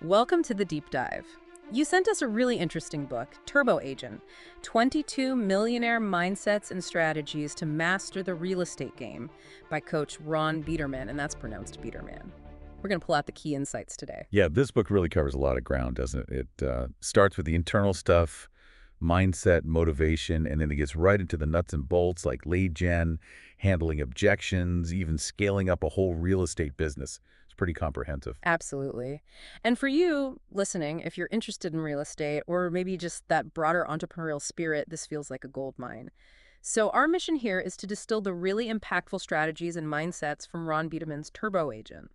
Welcome to the Deep Dive. You sent us a really interesting book, Turbo Agent, 22 Millionaire Mindsets and Strategies to Master the Real Estate Game by Coach Ron Biderman, and that's pronounced Biderman. We're going to pull out the key insights today. Yeah, this book really covers a lot of ground, doesn't it? It starts with the internal stuff, mindset, motivation, and then it gets right into the nuts and bolts like lead gen, handling objections, even scaling up a whole real estate business. It's pretty comprehensive. Absolutely. And for you listening, if you're interested in real estate or maybe just that broader entrepreneurial spirit, this feels like a gold mine. So our mission here is to distill the really impactful strategies and mindsets from Ron Biderman's Turbo Agent.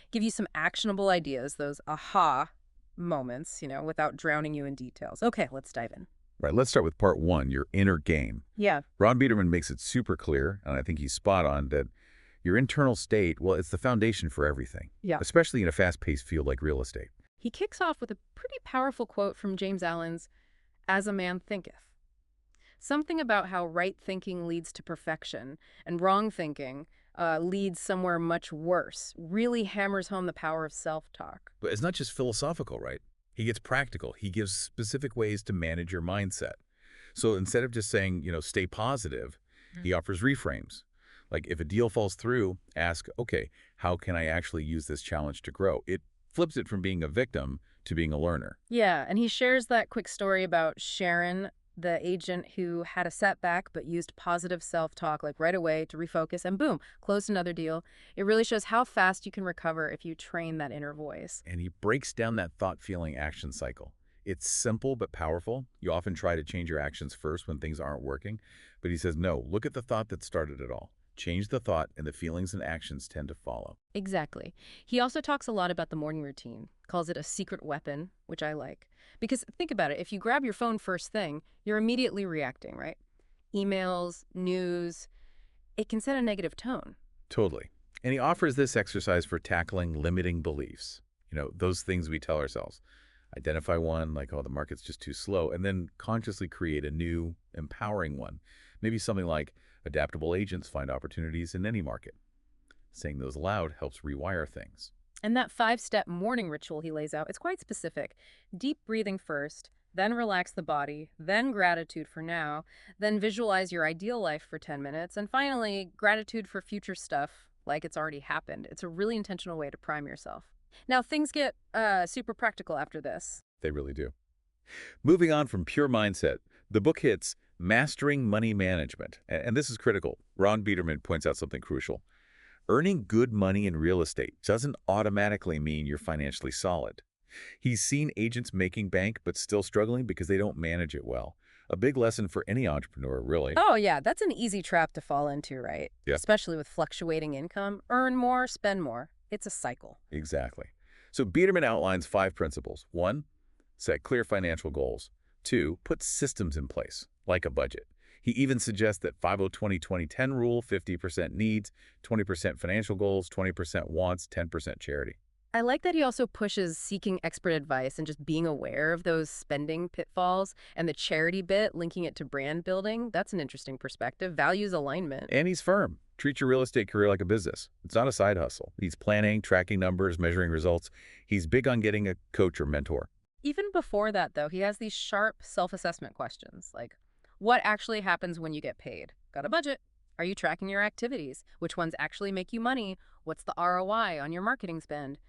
Give you some actionable ideas, those aha moments, without drowning you in details. Okay, let's dive in. Right, let's start with part one, your inner game. Yeah. Ron Biderman makes it super clear, and I think he's spot on, that your internal state, well, it's the foundation for everything, Yeah. especially in a fast-paced field like real estate. He kicks off with a pretty powerful quote from James Allen's As a Man Thinketh. Something about how right thinking leads to perfection and wrong thinking leads somewhere much worse, really hammers home the power of self-talk. But it's not just philosophical, right? He gets practical. He gives specific ways to manage your mindset. So instead of just saying, stay positive, he offers reframes. Like if a deal falls through, ask, okay, how can I actually use this challenge to grow? It flips it from being a victim to being a learner. Yeah, and he shares that quick story about Sharon, the agent who had a setback but used positive self-talk like right away to refocus and boom, closed another deal. It really shows how fast you can recover if you train that inner voice. And he breaks down that thought-feeling-action cycle. It's simple but powerful. You often try to change your actions first when things aren't working. But he says, no, look at the thought that started it all. Change the thought, and the feelings and actions tend to follow. Exactly. He also talks a lot about the morning routine, calls it a secret weapon, which I like. Because think about it, if you grab your phone first thing, you're immediately reacting, right? Emails, news, it can set a negative tone. Totally. And he offers this exercise for tackling limiting beliefs. Those things we tell ourselves. Identify one, like, oh, the market's just too slow, and then consciously create a new, empowering one. Maybe something like, adaptable agents find opportunities in any market. Saying those aloud helps rewire things. And that 5-step morning ritual he lays out, it's quite specific. Deep breathing first, then relax the body, then gratitude for now, then visualize your ideal life for 10 minutes, and finally, gratitude for future stuff like it's already happened. It's a really intentional way to prime yourself. Now, things get super practical after this. They really do. Moving on from pure mindset, the book hits mastering money management. And this is critical. Ron Biderman points out something crucial. Earning good money in real estate doesn't automatically mean you're financially solid. He's seen agents making bank but still struggling because they don't manage it well. A big lesson for any entrepreneur, really. Oh, yeah, that's an easy trap to fall into, right? Yeah. Especially with fluctuating income. Earn more, spend more. It's a cycle. Exactly. So Biderman outlines 5 principles. 1, set clear financial goals. 2, put systems in place, like a budget. He even suggests that 50-20-20-10 rule, 50% needs, 20% financial goals, 20% wants, 10% charity. I like that he also pushes seeking expert advice and just being aware of those spending pitfalls, and the charity bit, linking it to brand building. That's an interesting perspective. Values alignment. And he's firm. Treat your real estate career like a business. It's not a side hustle. He's planning, tracking numbers, measuring results. He's big on getting a coach or mentor. Even before that, though, he has these sharp self-assessment questions, like, what actually happens when you get paid? Got a budget? Are you tracking your activities? Which ones actually make you money? What's the ROI on your marketing spend?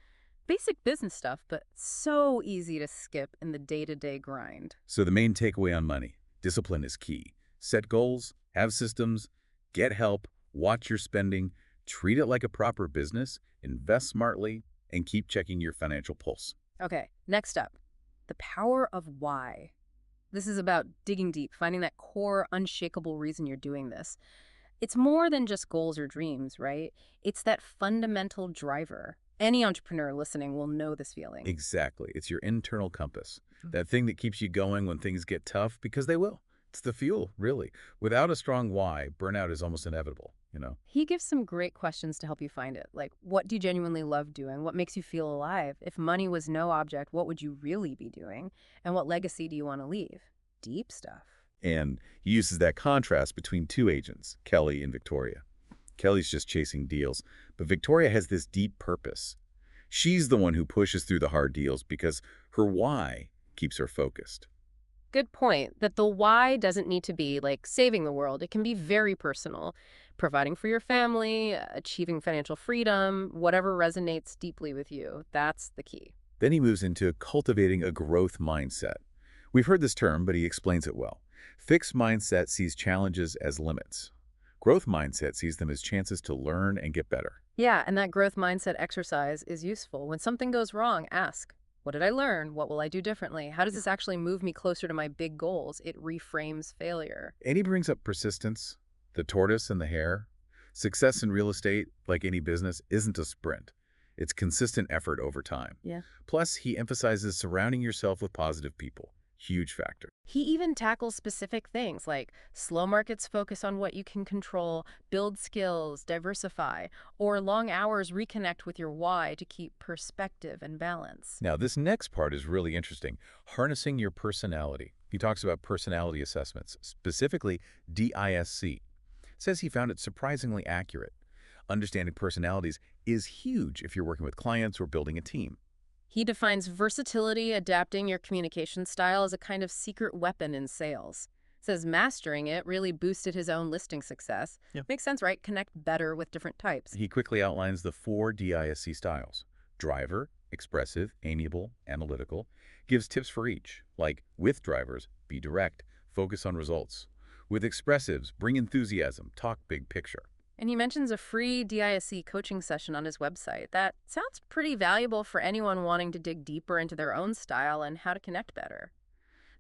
Basic business stuff, but so easy to skip in the day-to-day grind. So the main takeaway on money, discipline is key. Set goals, have systems, get help, watch your spending, treat it like a proper business, invest smartly, and keep checking your financial pulse. Okay, next up, the power of why. This is about digging deep, finding that core, unshakable reason you're doing this. It's more than just goals or dreams, right? It's that fundamental driver. Any entrepreneur listening will know this feeling. Exactly. It's your internal compass. That thing that keeps you going when things get tough, because they will. It's the fuel, really. Without a strong why, burnout is almost inevitable, He gives some great questions to help you find it. Like, what do you genuinely love doing? What makes you feel alive? If money was no object, what would you really be doing? And what legacy do you want to leave? Deep stuff. And he uses that contrast between 2 agents, Kelly and Victoria. Kelly's just chasing deals, but Victoria has this deep purpose. She's the one who pushes through the hard deals because her why keeps her focused. Good point that the why doesn't need to be like saving the world. It can be very personal. Providing for your family, achieving financial freedom, whatever resonates deeply with you. That's the key. Then he moves into cultivating a growth mindset. We've heard this term, but he explains it well. Fixed mindset sees challenges as limits. Growth mindset sees them as chances to learn and get better. Yeah, and that growth mindset exercise is useful. When something goes wrong, ask, what did I learn? What will I do differently? How does this actually move me closer to my big goals? It reframes failure. And he brings up persistence, the tortoise and the hare. Success in real estate, like any business, isn't a sprint. It's consistent effort over time. Yeah. Plus, he emphasizes surrounding yourself with positive people. Huge factor. He even tackles specific things like slow markets focus on what you can control, build skills, diversify, or long hours reconnect with your why to keep perspective and balance. Now, this next part is really interesting. Harnessing your personality. He talks about personality assessments, specifically DISC. Says he found it surprisingly accurate. Understanding personalities is huge if you're working with clients or building a team. He defines versatility, adapting your communication style as a kind of secret weapon in sales. Says mastering it really boosted his own listing success. Yeah. Makes sense, right? Connect better with different types. He quickly outlines the 4 DISC styles. Driver, expressive, amiable, analytical. Gives tips for each, like with drivers, be direct, focus on results. With expressives, bring enthusiasm, talk big picture. And he mentions a free DISC coaching session on his website. That sounds pretty valuable for anyone wanting to dig deeper into their own style and how to connect better.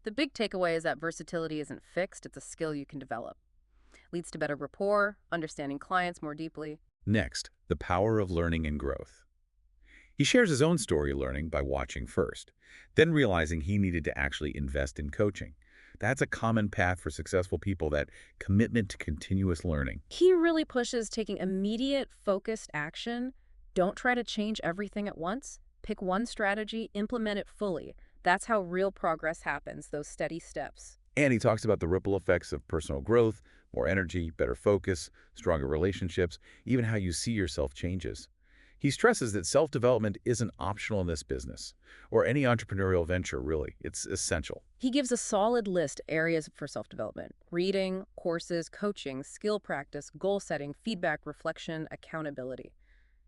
The big takeaway is that versatility isn't fixed, it's a skill you can develop. Leads to better rapport, understanding clients more deeply. Next, the power of learning and growth. He shares his own story of learning by watching first, then realizing he needed to actually invest in coaching. That's a common path for successful people, that commitment to continuous learning. He really pushes taking immediate, focused action. Don't try to change everything at once. Pick one strategy, implement it fully. That's how real progress happens, those steady steps. And he talks about the ripple effects of personal growth, more energy, better focus, stronger relationships, even how you see yourself changes. He stresses that self-development isn't optional in this business, or any entrepreneurial venture, really. It's essential. He gives a solid list of areas for self-development: reading, courses, coaching, skill practice, goal setting, feedback, reflection, accountability,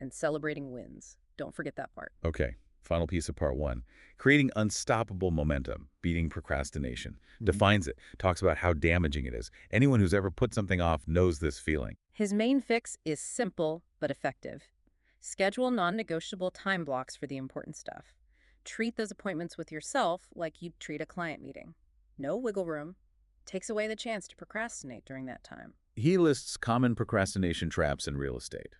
and celebrating wins. Don't forget that part. Okay, final piece of part 1. Creating unstoppable momentum, beating procrastination. Defines it, talks about how damaging it is. Anyone who's ever put something off knows this feeling. His main fix is simple but effective. Schedule non-negotiable time blocks for the important stuff. Treat those appointments with yourself like you'd treat a client meeting. No wiggle room. Takes away the chance to procrastinate during that time. He lists common procrastination traps in real estate.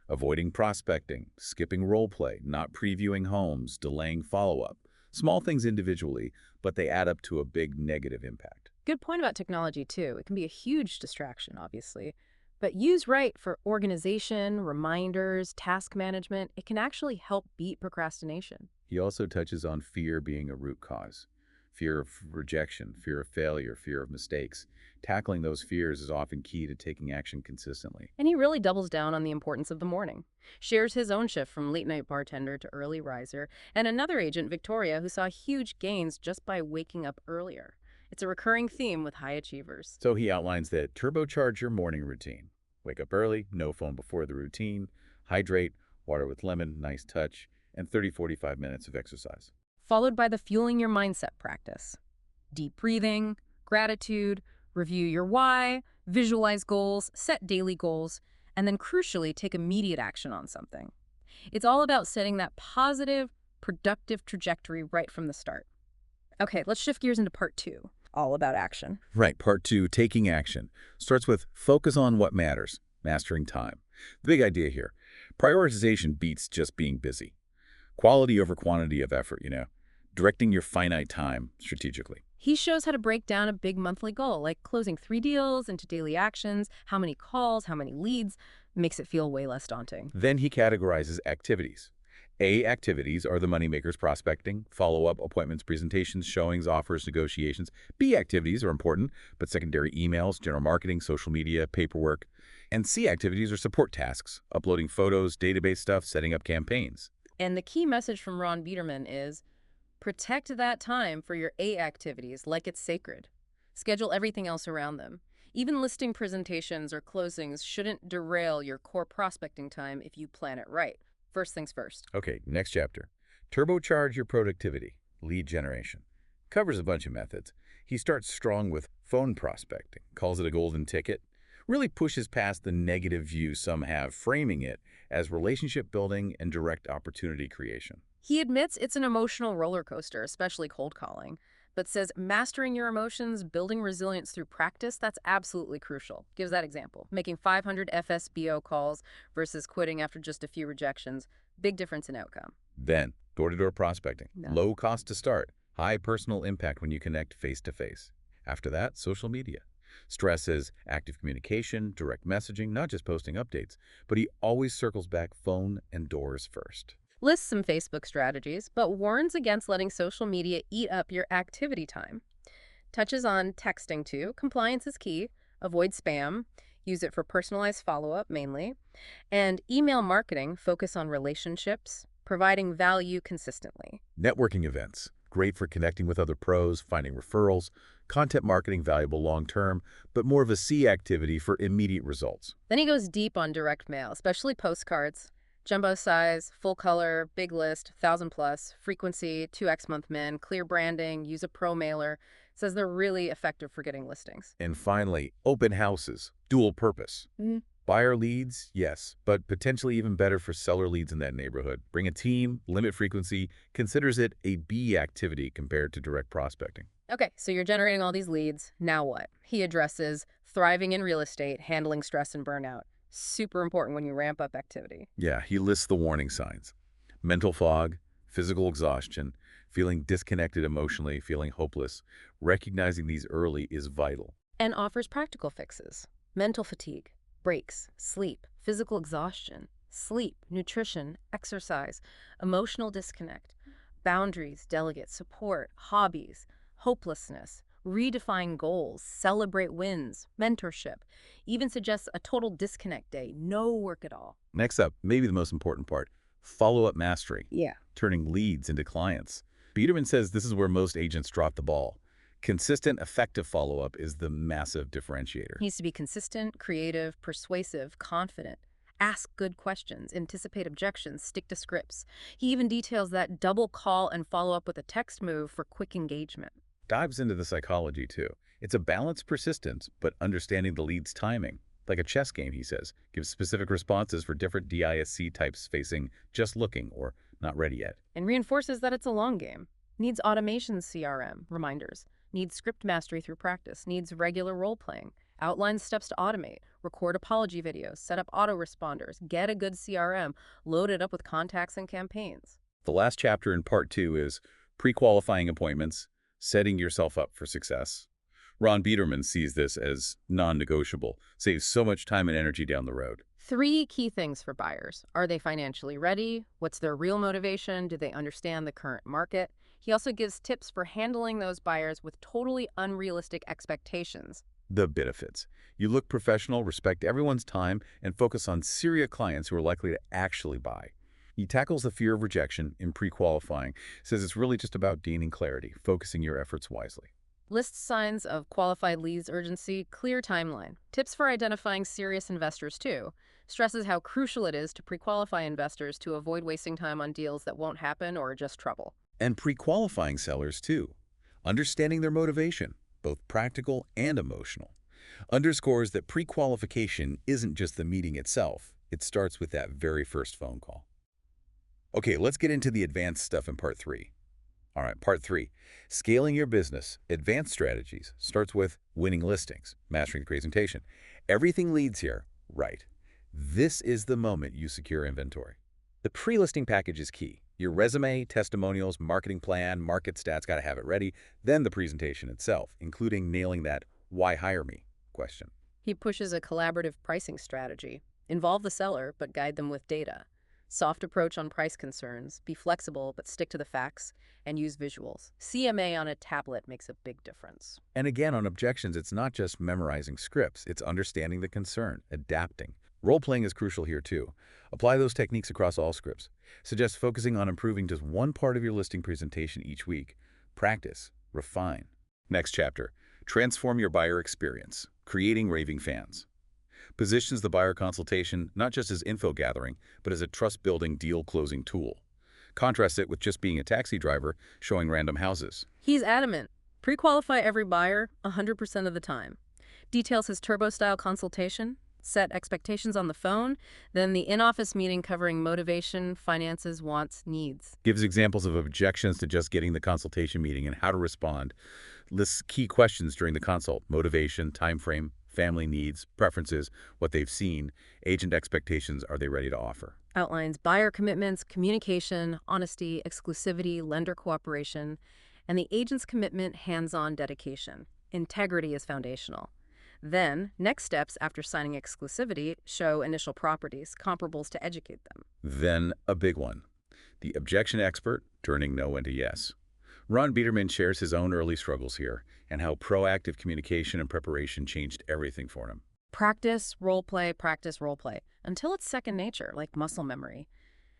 Avoiding prospecting, skipping role play, not previewing homes, delaying follow-up. Small things individually, but they add up to a big negative impact. Good point about technology, too. It can be a huge distraction, obviously. But used right for organization, reminders, task management, it can actually help beat procrastination. He also touches on fear being a root cause. Fear of rejection, fear of failure, fear of mistakes. Tackling those fears is often key to taking action consistently. And he really doubles down on the importance of the morning. Shares his own shift from late-night bartender to early riser, and another agent, Victoria, who saw huge gains just by waking up earlier. It's a recurring theme with high achievers. So he outlines that turbocharge your morning routine. Wake up early, no phone before the routine, hydrate, water with lemon, nice touch, and 30-45 minutes of exercise. Followed by the fueling your mindset practice. Deep breathing, gratitude, review your why, visualize goals, set daily goals, and then crucially take immediate action on something. It's all about setting that positive, productive trajectory right from the start. Okay, let's shift gears into part 2. All about action. Right, part 2, taking action, starts with focus on what matters, mastering time. The big idea here, prioritization beats just being busy. Quality over quantity of effort, directing your finite time strategically. He shows how to break down a big monthly goal, like closing 3 deals into daily actions, how many calls, how many leads, makes it feel way less daunting. Then he categorizes activities. A activities are the moneymakers: prospecting, follow-up, appointments, presentations, showings, offers, negotiations. B activities are important, but secondary: emails, general marketing, social media, paperwork. And C activities are support tasks: uploading photos, database stuff, setting up campaigns. And the key message from Ron Biderman is protect that time for your A activities like it's sacred. Schedule everything else around them. Even listing presentations or closings shouldn't derail your core prospecting time if you plan it right. First things first. Okay, next chapter. Turbocharge your productivity, lead generation. Covers a bunch of methods. He starts strong with phone prospecting, calls it a golden ticket, really pushes past the negative view some have, framing it as relationship building and direct opportunity creation. He admits it's an emotional roller coaster, especially cold calling, but says mastering your emotions, building resilience through practice, that's absolutely crucial. Gives that example. Making 500 FSBO calls versus quitting after just a few rejections. Big difference in outcome. Then, door-to-door prospecting. Yeah. Low cost to start, high personal impact when you connect face-to-face. After that, social media. Stresses active communication, direct messaging, not just posting updates, but he always circles back phone and doors first. Lists some Facebook strategies, but warns against letting social media eat up your activity time. Touches on texting too. Compliance is key. Avoid spam. Use it for personalized follow-up mainly. And email marketing, focus on relationships, providing value consistently. Networking events, great for connecting with other pros, finding referrals. Content marketing valuable long-term, but more of a C activity for immediate results. Then he goes deep on direct mail, especially postcards. Jumbo size, full color, big list, 1,000 plus, frequency, 2x month min, clear branding, use a pro mailer. Says they're really effective for getting listings. And finally, open houses, dual purpose. Buyer leads, yes, but potentially even better for seller leads in that neighborhood. Bring a team, limit frequency, considers it a B activity compared to direct prospecting. Okay, so you're generating all these leads. Now what? He addresses thriving in real estate, handling stress and burnout. Super important when you ramp up activity. Yeah, he lists the warning signs. Mental fog, physical exhaustion, feeling disconnected emotionally, feeling hopeless. Recognizing these early is vital. And offers practical fixes. Mental fatigue, breaks, sleep, physical exhaustion, sleep, nutrition, exercise, emotional disconnect, boundaries, delegate support, hobbies, hopelessness, redefine goals, celebrate wins, mentorship, even suggests a total disconnect day, no work at all. Next up, maybe the most important part, follow-up mastery, Yeah. turning leads into clients. Biederman says this is where most agents drop the ball. Consistent, effective follow-up is the massive differentiator. Needs to be consistent, creative, persuasive, confident. Ask good questions, anticipate objections, stick to scripts. He even details that double call and follow up with a text move for quick engagement. Dives into the psychology, too. It's a balanced persistence, but understanding the lead's timing. Like a chess game, he says, gives specific responses for different DISC types facing just looking or not ready yet. And reinforces that it's a long game. Needs automation CRM, reminders. Needs script mastery through practice. Needs regular role-playing. Outlines steps to automate. Record apology videos. Set up autoresponders. Get a good CRM. Load it up with contacts and campaigns. The last chapter in part 2 is pre-qualifying appointments, setting yourself up for success. Ron Biederman sees this as non-negotiable, saves so much time and energy down the road. 3 key things for buyers. Are they financially ready? What's their real motivation? Do they understand the current market? He also gives tips for handling those buyers with totally unrealistic expectations. The benefits. You look professional, respect everyone's time, and focus on serious clients who are likely to actually buy. He tackles the fear of rejection in pre-qualifying, says it's really just about gaining clarity, focusing your efforts wisely. Lists signs of qualified leads urgency, clear timeline. Tips for identifying serious investors too. Stresses how crucial it is to pre-qualify investors to avoid wasting time on deals that won't happen or are just trouble. And pre-qualifying sellers too. Understanding their motivation, both practical and emotional. Underscores that pre-qualification isn't just the meeting itself. It starts with that very first phone call. Okay, let's get into the advanced stuff in part 3. All right, part 3. Scaling your business, advanced strategies, starts with winning listings, mastering the presentation. Everything leads here, right. This is the moment you secure inventory. The pre-listing package is key. Your resume, testimonials, marketing plan, market stats, got to have it ready. Then the presentation itself, including nailing that "why hire me" question. He pushes a collaborative pricing strategy. Involve the seller, but guide them with data. Soft approach on price concerns. Be flexible, but stick to the facts. And use visuals. CMA on a tablet makes a big difference. And again, on objections, it's not just memorizing scripts. It's understanding the concern, adapting, Role-playing is crucial here too. Apply those techniques across all scripts. Suggest focusing on improving just one part of your listing presentation each week. Practice. Refine. Next chapter. Transform your buyer experience. Creating raving fans. Positions the buyer consultation not just as info gathering, but as a trust-building deal-closing tool. Contrast it with just being a taxi driver showing random houses. He's adamant. Pre-qualify every buyer 100% of the time. Details his turbo-style consultation, set expectations on the phone, then the in-office meeting covering motivation, finances, wants, needs. Gives examples of objections to just getting the consultation meeting and how to respond. Lists key questions during the consult: motivation, time frame, family needs, preferences, what they've seen, agent expectations, are they ready to offer. Outlines buyer commitments, communication, honesty, exclusivity, lender cooperation, and the agent's commitment, hands-on dedication. Integrity is foundational. Then, next steps after signing exclusivity show initial properties, comparables to educate them. Then a big one. The objection expert turning no into yes. Ron Biderman shares his own early struggles here and how proactive communication and preparation changed everything for him. Practice, role play, until it's second nature, like muscle memory.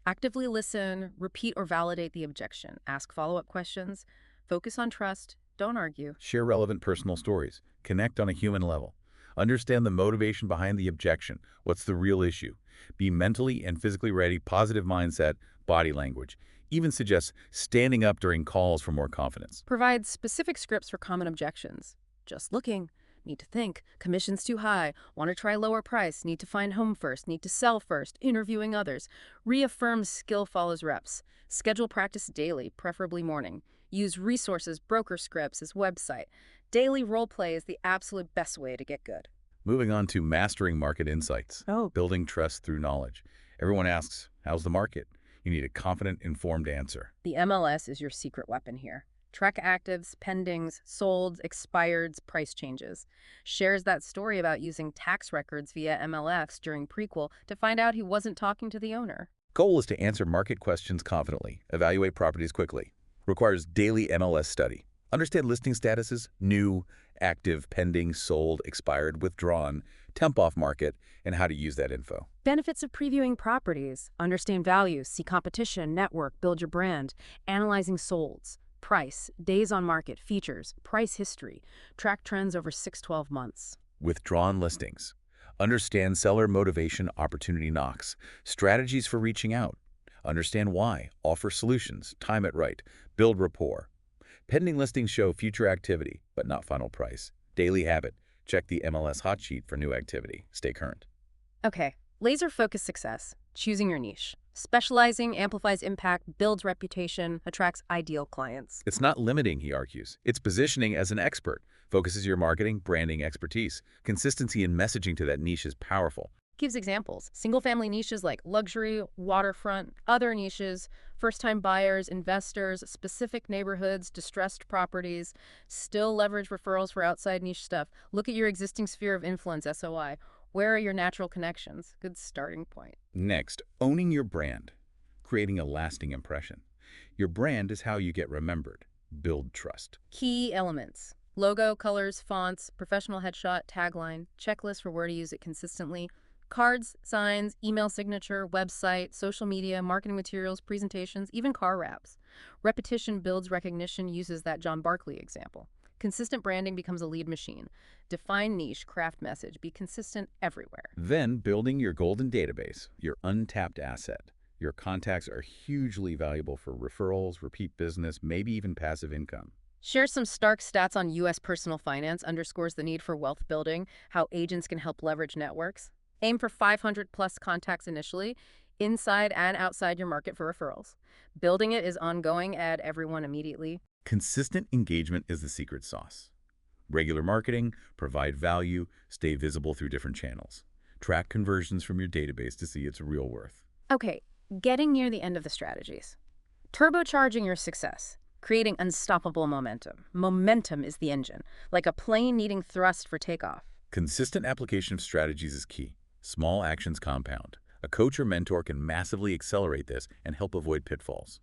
Actively listen, repeat or validate the objection, ask follow-up questions, focus on trust, don't argue. Share relevant personal stories. Connect on a human level. Understand the motivation behind the objection. What's the real issue? Be mentally and physically ready, positive mindset, body language. Even suggests standing up during calls for more confidence. Provide specific scripts for common objections. Just looking. Need to think. Commission's too high. Want to try lower price. Need to find home first. Need to sell first. Interviewing others. Reaffirm skill follows reps. Schedule practice daily, preferably morning. Use resources, broker scripts, as website. Daily role play is the absolute best way to get good. Moving on to mastering market insights. Oh, Building trust through knowledge. Everyone asks, how's the market? You need a confident, informed answer. the MLS is your secret weapon here. Track actives, pendings, solds, expireds, price changes. Shares that story about using tax records via MLS during prequel to find out he wasn't talking to the owner. Goal is to answer market questions confidently, evaluate properties quickly. Requires daily MLS study. Understand listing statuses: new, active, pending, sold, expired, withdrawn, temp off market, and how to use that info. Benefits of previewing properties. Understand values, see competition, network, build your brand. Analyzing solds. Price, days on market, features, price history. Track trends over 6-12 months. Withdrawn listings. Understand seller motivation, opportunity knocks. Strategies for reaching out. Understand why. Offer solutions. Time it right. Build rapport. Pending listings show future activity, but not final price. Daily habit. Check the MLS hot sheet for new activity. Stay current. Okay, laser-focused success. Choosing your niche. Specializing amplifies impact, builds reputation, attracts ideal clients. It's not limiting, he argues. It's positioning as an expert. Focuses your marketing, branding expertise. Consistency in messaging to that niche is powerful. Gives examples. Single-family niches like luxury, waterfront, other niches, first-time buyers, investors, specific neighborhoods, distressed properties. Still leverage referrals for outside niche stuff. Look at your existing sphere of influence, SOI. Where are your natural connections? Good starting point. Next, owning your brand. Creating a lasting impression. Your brand is how you get remembered. Build trust. Key elements. Logo, colors, fonts, professional headshot, tagline, checklist for where to use it consistently, cards, signs, email signature, website, social media, marketing materials, presentations, even car wraps. Repetition builds recognition, uses that John Barkley example. Consistent branding becomes a lead machine. Define niche, craft message, be consistent everywhere. Then building your golden database, your untapped asset. Your contacts are hugely valuable for referrals, repeat business, maybe even passive income. Share some stark stats on U.S. personal finance, underscores the need for wealth building, how agents can help leverage networks. Aim for 500 plus contacts initially, inside and outside your market for referrals. Building it is ongoing, add everyone immediately. Consistent engagement is the secret sauce. Regular marketing, provide value, stay visible through different channels. Track conversions from your database to see its real worth. Okay, getting near the end of the strategies. Turbocharging your success. Creating unstoppable momentum. Momentum is the engine, like a plane needing thrust for takeoff. Consistent application of strategies is key. Small actions compound. A coach or mentor can massively accelerate this and help avoid pitfalls.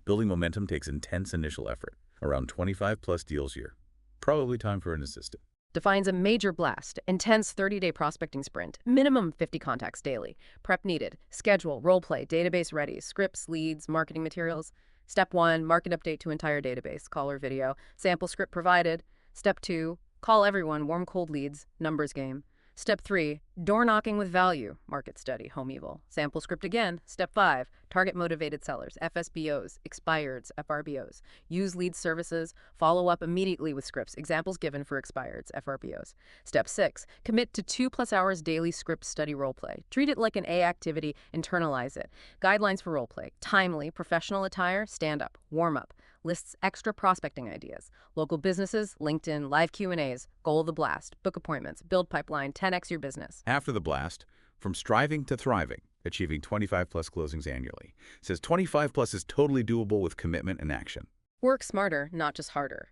Building momentum takes intense initial effort, around 25 plus deals a year. Probably time for an assistant. Defines a major blast, intense 30-day prospecting sprint, minimum 50 contacts daily. Prep needed, schedule, role play, database ready, scripts, leads, marketing materials. Step 1, market update to entire database, call or video, sample script provided. Step 2, call everyone, warm cold leads, numbers game. Step 3, door knocking with value, market study, home evil. Sample script again. Step 5, target motivated sellers, FSBOs, expireds, FRBOs. Use lead services, follow up immediately with scripts, examples given for expireds, FRBOs. Step 6, commit to 2+ hours daily script study role play. Treat it like an A activity, internalize it. Guidelines for role play, timely, professional attire, stand up, warm up. Lists extra prospecting ideas. Local businesses, LinkedIn, live Q&As, goal of the blast, book appointments, build pipeline, 10x your business. After the blast, from striving to thriving, achieving 25+ closings annually. Says 25+ is totally doable with commitment and action. Work smarter, not just harder.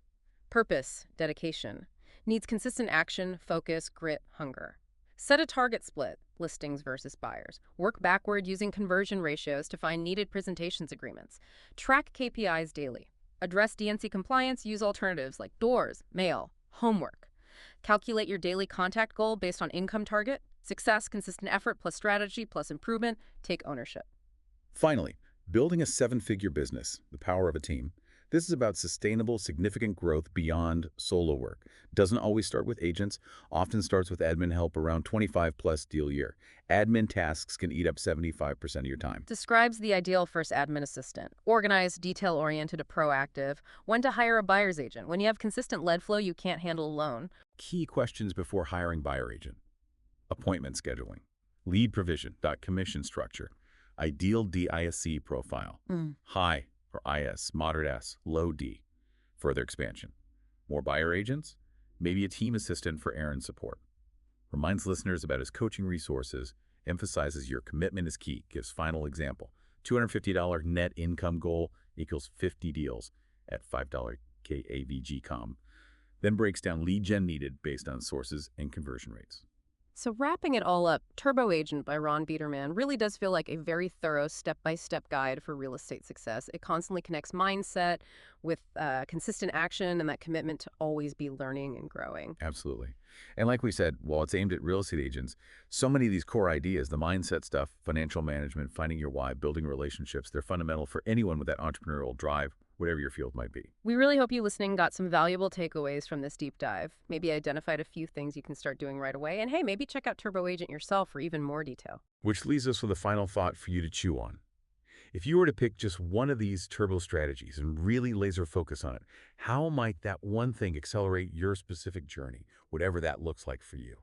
Purpose, dedication. Needs consistent action, focus, grit, hunger. Set a target split, listings versus buyers. Work backward using conversion ratios to find needed presentations agreements. Track KPIs daily. Address DNC compliance, use alternatives like doors, mail, homework. Calculate your daily contact goal based on income target. Success, consistent effort plus strategy plus improvement. Take ownership. Finally, building a 7-figure business, the power of a team. This is about sustainable, significant growth beyond solo work. Doesn't always start with agents, often starts with admin help around 25+ deal year. Admin tasks can eat up 75% of your time. Describes the ideal first admin assistant. Organized, detail-oriented, proactive. When to hire a buyer's agent. When you have consistent lead flow you can't handle alone. Key questions before hiring buyer agent. Appointment scheduling. Lead provision. Commission structure. Ideal DISC profile. High or IS, moderate S, low D. Further expansion. More buyer agents? Maybe a team assistant for errand support. Reminds listeners about his coaching resources, emphasizes your commitment is key, gives final example. $250 net income goal equals 50 deals at $5 KAVG com. Then breaks down lead gen needed based on sources and conversion rates. So wrapping it all up, Turbo Agent by Ron Biderman really does feel like a very thorough step-by-step guide for real estate success. It constantly connects mindset with consistent action and that commitment to always be learning and growing. Absolutely. And like we said, while it's aimed at real estate agents, so many of these core ideas, the mindset stuff, financial management, finding your why, building relationships, they're fundamental for anyone with that entrepreneurial drive, whatever your field might be. We really hope you listening got some valuable takeaways from this deep dive. Maybe identified a few things you can start doing right away. And hey, maybe check out Turbo Agent yourself for even more detail. Which leaves us with a final thought for you to chew on. If you were to pick just one of these turbo strategies and really laser focus on it, how might that one thing accelerate your specific journey, whatever that looks like for you?